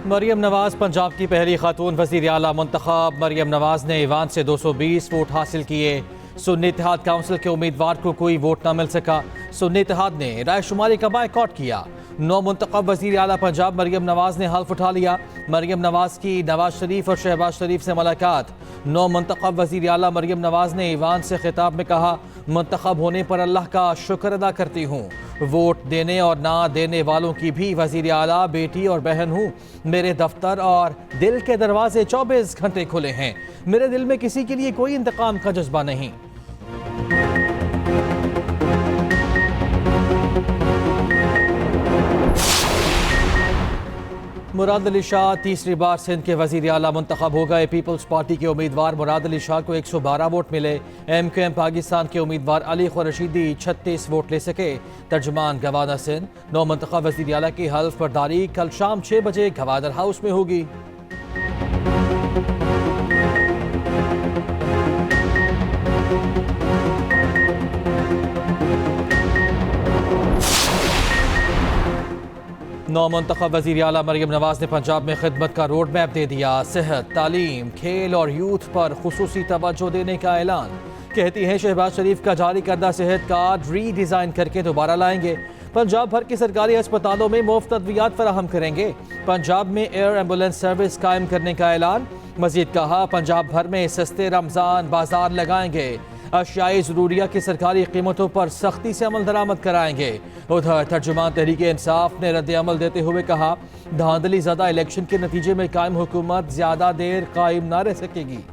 मरियम नवाज पंजाब की पहली खातून वज़ीर आला मुंतखब। मरियम नवाज ने ईवान से 220 वोट हासिल किए। सुन्नी इत्तेहाद काउंसिल के उम्मीदवार को कोई वोट न मिल सका। सुन्नी इत्तेहाद ने रायशुमारी का बायकॉट किया। नौ मुंतखब वज़ीर आला पंजाब मरियम नवाज ने हल्फ उठा लिया। मरियम नवाज की नवाज शरीफ और शहबाज शरीफ से मुलाकात। नौ मुंतखब वज़ीर आला मरियम नवाज ने ईवान से खिताब में कहा, मुंतखब होने पर अल्लाह का शुक्र अदा करती हूँ। वोट देने और ना देने वालों की भी वज़ीर आला बेटी और बहन हूँ। मेरे दफ्तर और दिल के दरवाजे 24 घंटे खुले हैं। मेरे दिल में किसी के लिए कोई इंतकाम का जज्बा नहीं। मुराद अली शाह तीसरी बार सिंध के वज़ीर आला मुंतखब हो गए। पीपल्स पार्टी के उम्मीदवार मुराद अली शाह को 112 वोट मिले। MQM पाकिस्तान के उम्मीदवार अली खुरशीदी 36 वोट ले सके। तर्जुमान गवाना सिंध। नौ मुंतखब वज़ीर आला की हल्फ बर्दारी कल शाम 6 बजे गवादर हाउस में होगी। नौ मुंतखब वज़ीर आला मरियम नवाज ने पंजाब में खिदमत का रोड मैप दे दिया। सेहत, तालीम, खेल और यूथ पर खुसूसी तवज्जो देने का ऐलान। कहती हैं शहबाज शरीफ का जारी करदा सेहत कार्ड रीडिज़ाइन करके दोबारा लाएंगे। पंजाब भर के सरकारी अस्पतालों में मुफ्त अद्वियात फराहम करेंगे। पंजाब में एयर एम्बुलेंस सर्विस कायम करने का ऐलान। मजीद कहा, पंजाब भर में सस्ते रमज़ान बाजार लगाएंगे। अशियाई ज़रूरिया की सरकारी कीमतों पर सख्ती से अमल दरामद कराएंगे। उधर तर्जुमान तहरीक इंसाफ ने रद्द अमल देते हुए कहा, धांधली ज़्यादा इलेक्शन के नतीजे में कायम हुकूमत ज़्यादा देर कायम ना रह सकेगी।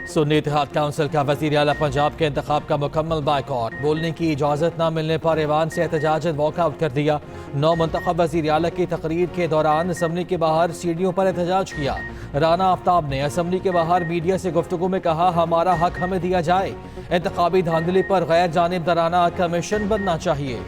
सुन्नी इत्तेहाद काउंसिल का वज़ीर आला पंजाब के इंतखाब का मुकम्मल बायकॉट। बोलने की इजाज़त न मिलने पर ऐवान से एहतजाजन वॉकआउट कर दिया। नौ मुंतखब वज़ीर आला की तकरीर के दौरान असम्बली के बाहर सीढ़ियों पर एहतजाज किया। राना आफ्ताब ने असम्बली के बाहर मीडिया से गुफ्तगू में कहा, हमारा हक हमें दिया जाए। इंतखाबी धांधली पर गैर जानिबदाराना कमीशन बनना चाहिए।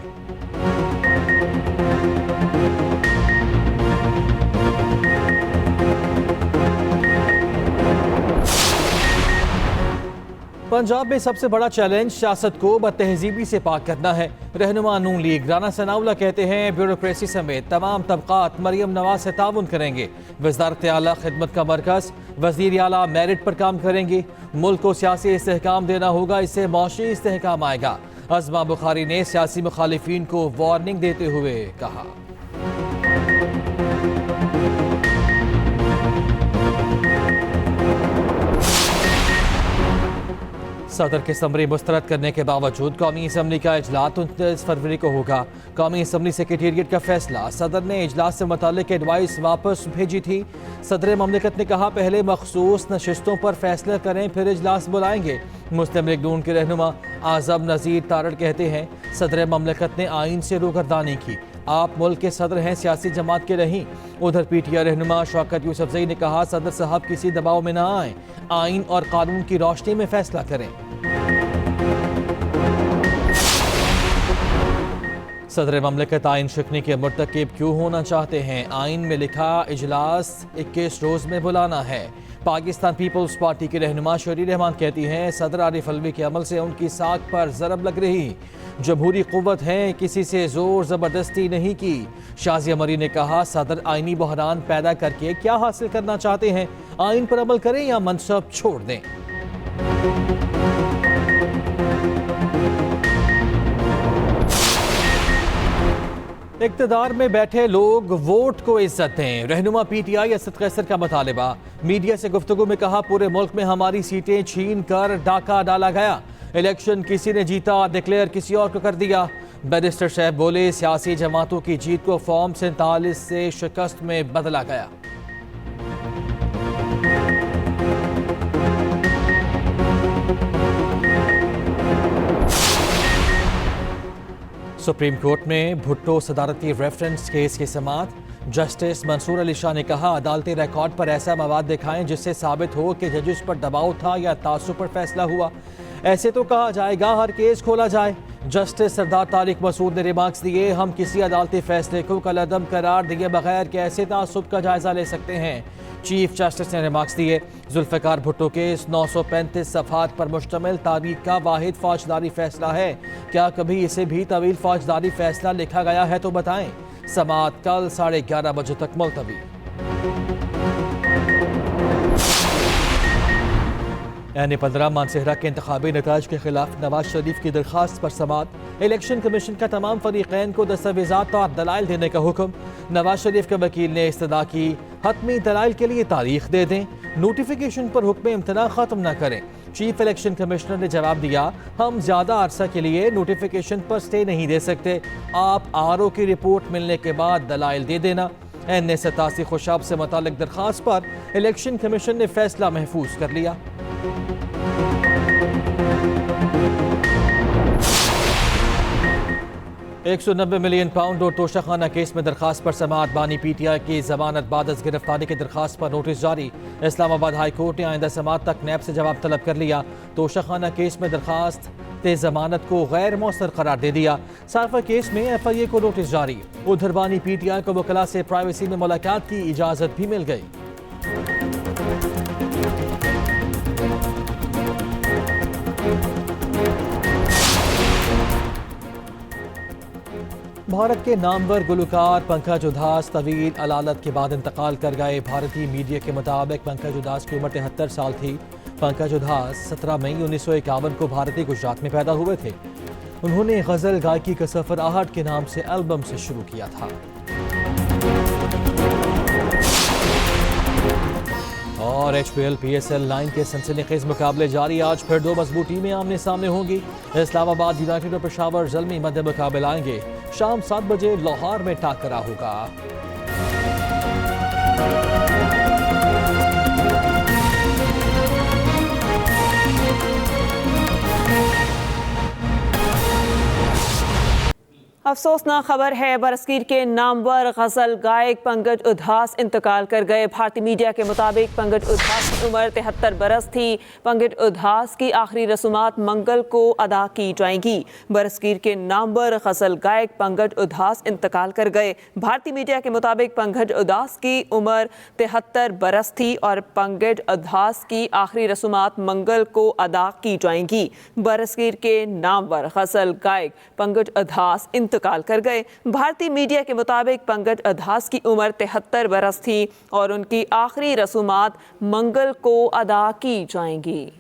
पंजाब में सबसे बड़ा चैलेंज सियासत को बदतहजीबी से पाक करना है। रहनुमा नून लीग राना सनाउल्लाह कहते हैं, ब्यूरोक्रेसी समेत तमाम तबकात मरियम नवाज से ताउन करेंगे। वज़ारत आला खिदमत का मरकज़ वज़ीर आला मेरिट पर काम करेंगे। मुल्क को सियासी इस्तेहकाम देना होगा, इससे मौशी इस्तेहकाम आएगा। अज़मा बुखारी ने सियासी मुखालिफिन को वार्निंग देते हुए कहा, सदर के समरी मुस्तरद करने के बावजूद कौमी असम्बली का इजलास 29 फरवरी को होगा। कौमी असम्बली सेक्रेटेरिएट का फैसला, सदर ने इजलास से मुताल्लिक एडवाइस वापस भेजी थी। सदर ममलिकत ने कहा, पहले मखसूस नशिस्तों पर फैसला करें फिर इजलास बुलाएंगे। मुस्लिम लीग नून के रहनुमा आज़म नज़ीर तारड़ कहते हैं, सदर ममलिकत ने आइन से रूगर्दानी की। आप मुल्क के सदर हैं, सियासी जमात के नहीं। उधर PTI रहनुमा शौकत यूसुफजई ने कहा, सदर साहब किसी दबाव में ना आए, आइन और कानून की रोशनी में फैसला करें। सदर ममलिकत आइन शिकनी के मुर्तकिब क्यों होना चाहते हैं? आइन में लिखा इजलास 21 रोज में बुलाना है। पाकिस्तान पीपल्स पार्टी के रहनुमा शरीर रहमान कहती हैं, सदर आरिफ अलवी के अमल से उनकी साख पर ज़रब लग रही। जमहूरी क़ुव्वत है, किसी से जोर ज़बरदस्ती नहीं की। शाज़िया मरी ने कहा, सदर आइनी बहरान पैदा करके क्या हासिल करना चाहते हैं? आइन पर अमल करें या मनसब छोड़ दें। इक़्तिदार में बैठे लोग वोट को इज्जत दें। रहनुमा PTI असद कैसर का मुतालिबा। मीडिया से गुफ्तगू में कहा, पूरे मुल्क में हमारी सीटें छीन कर डाका डाला गया। इलेक्शन किसी ने जीता, डिक्लेयर किसी और को कर दिया। बैरिस्टर साहब बोले, सियासी जमातों की जीत को फॉर्म 47 से शिकस्त में बदला गया। सुप्रीम कोर्ट में भुट्टो सदारती रेफरेंस केस की समाअत। जस्टिस मंसूर अली शाह ने कहा, अदालती रिकॉर्ड पर ऐसा मवाद दिखाएं जिससे साबित हो कि जजेस पर दबाव था या तासुब पर फैसला हुआ। ऐसे तो कहा जाएगा हर केस खोला जाए। जस्टिस सरदार तारिक मसूद ने रिमार्क्स दिए, हम किसी अदालती फैसले को कलअदम करार दिए बगैर कैसे तासुब का जायजा ले सकते हैं। चीफ जस्टिस ने रिमार्क्स दिए। जुल्फ़िकार भुट्टो केस 935 सफ़हात पर मुश्तमिल तारीख का वाहिद फौजदारी फैसला है। क्या कभी इसे भी तवील फौजदारी फैसला लिखा गया है तो बताएं। समाअत कल 11:30 बजे तक मुलतवी। N15 मानसेहरा के इंतखाबी नताज के खिलाफ नवाज शरीफ की दरख्वास्त पर समाअत। इलेक्शन कमीशन का तमाम फरीकैन को दस्तावेजात और दलाइल देने का हुक्म। नवाज शरीफ के वकील ने इस्तदा की हतमी दलाइल के लिए तारीख दे दें, नोटिफिकेशन पर हुक्म इम्तना ख़त्म न करें। चीफ इलेक्शन कमिश्नर ने जवाब दिया, हम ज़्यादा अरसा के लिए नोटिफिकेशन पर स्टे नहीं दे सकते, आप RO की रिपोर्ट मिलने के बाद दलाइल दे देना। N87 खुशाब से मुतालिक दरख्वास्त पर इलेक्शन कमीशन ने फैसला महफूज कर लिया। £190 मिलियन और तोशाखाना केस में दरखास्त पर समाअत। बानी PTI की जमानत बाद अज गिरफ्तारी की दरखास्त पर नोटिस जारी। इस्लामाबाद हाई कोर्ट ने आइंदा समाअत तक नैब से जवाब तलब कर लिया। तोशाखाना केस में दरखास्त जमानत को गैर मौसर करार दे दिया। सारफा केस में FIA को नोटिस जारी। उधर बानी PTI को वकला से प्राइवेसी में मुलाकात की इजाजत भी मिल गई। भारत के नामवर गुलकार पंकज उधास तवील अलालत के बाद इंतकाल कर गए। भारतीय मीडिया के मुताबिक पंकज उधास की उम्र 73 साल थी। पंकज उधास 17 मई 1951 को भारतीय गुजरात में पैदा हुए थे। उन्होंने गजल गायकी का सफर आहट के नाम से एल्बम से शुरू किया था। और HPL PSL 9 के सनसनीखेज मुकाबले जारी। आज फिर दो मजबूत टीमें आमने सामने होंगी। इस्लामाबाद यूनाइटेड और पेशावर ज़ल्मी मध्य मुकाबले आएंगे। शाम 7 बजे लाहौर में टाकरा होगा। अफसोसनाक खबर है, बरसगीर के नामवर गजल गायक पंकज उधास इंतकाल कर गए। भारतीय मीडिया के मुताबिक पंकज उधास की उम्र 73 बरस थी। पंकज उधास की आखिरी रसूमात मंगल को अदा की जाएंगी। बरसगीर के नामवर गजल गायक पंकज उधास इंतकाल कर गए। भारतीय मीडिया के मुताबिक पंकज उधास की उम्र 73 बरस थी और पंकज उधास की आखिरी रसूमात मंगल को अदा की जाएंगी। बरसगीर के नामवर गजल गायक पंकज उधास इंतकाल कर गए। भारतीय मीडिया के मुताबिक पंकज उधास की उम्र 73 बरस थी और उनकी आखिरी रसूमात मंगल को अदा की जाएंगी।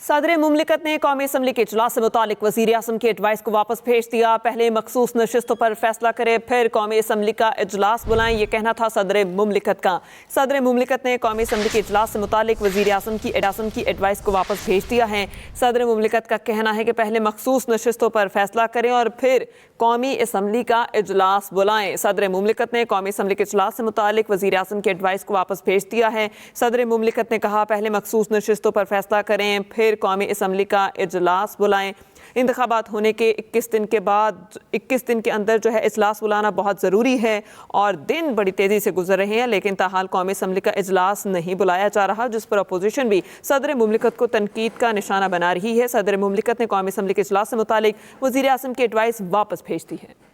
सदर मुमलिकत ने कौमी असम्बली के इजलास से मुतालिक वज़ीर आज़म की एडवाइस को वापस भेज दिया। पहले मखसूस नशिस्तों पर फैसला करे, फिर कौमी असम्बली का इजलास बुलाएं, ये कहना था सदर मुमलिकत का। सदर मुमलिकत ने कौमी असम्बली के इजलास से मुतालिक वज़ीर आज़म की एडवाइस को वापस भेज दिया है। सदर मुमलिकत का कहना है कि पहले मखसूस नशिस्तों पर फैसला करें और फिर कौमी असम्बली का इजलास बुलाएं। सदर मुमलिकत ने कौमी असम्बली के इजलास से मुतालिक वज़ीर आज़म की एडवाइस को वापस भेज दिया है। सदर मुमलिकत ने कहा, पहले मखसूस नशिस्तों पर फैसला करें, फिर कौमी असम्बली का इजलास बुलाएं। इंतखाबात होने के 21 दिन के बाद 21 दिन के अंदर जो है इजलास बुलाना बहुत ज़रूरी है और दिन बड़ी तेज़ी से गुजर रहे हैं, लेकिन ताहाल कौमी असम्बली का इजलास नहीं बुलाया जा रहा, जिस पर अपोजिशन भी सदर मुमलिकत को तनकीद का निशाना बना रही है। सदर मुमलिकत ने कौमी असम्बली के इजलास से मुतालिक वज़ीर आज़म की एडवाइस वापस भेज दी है।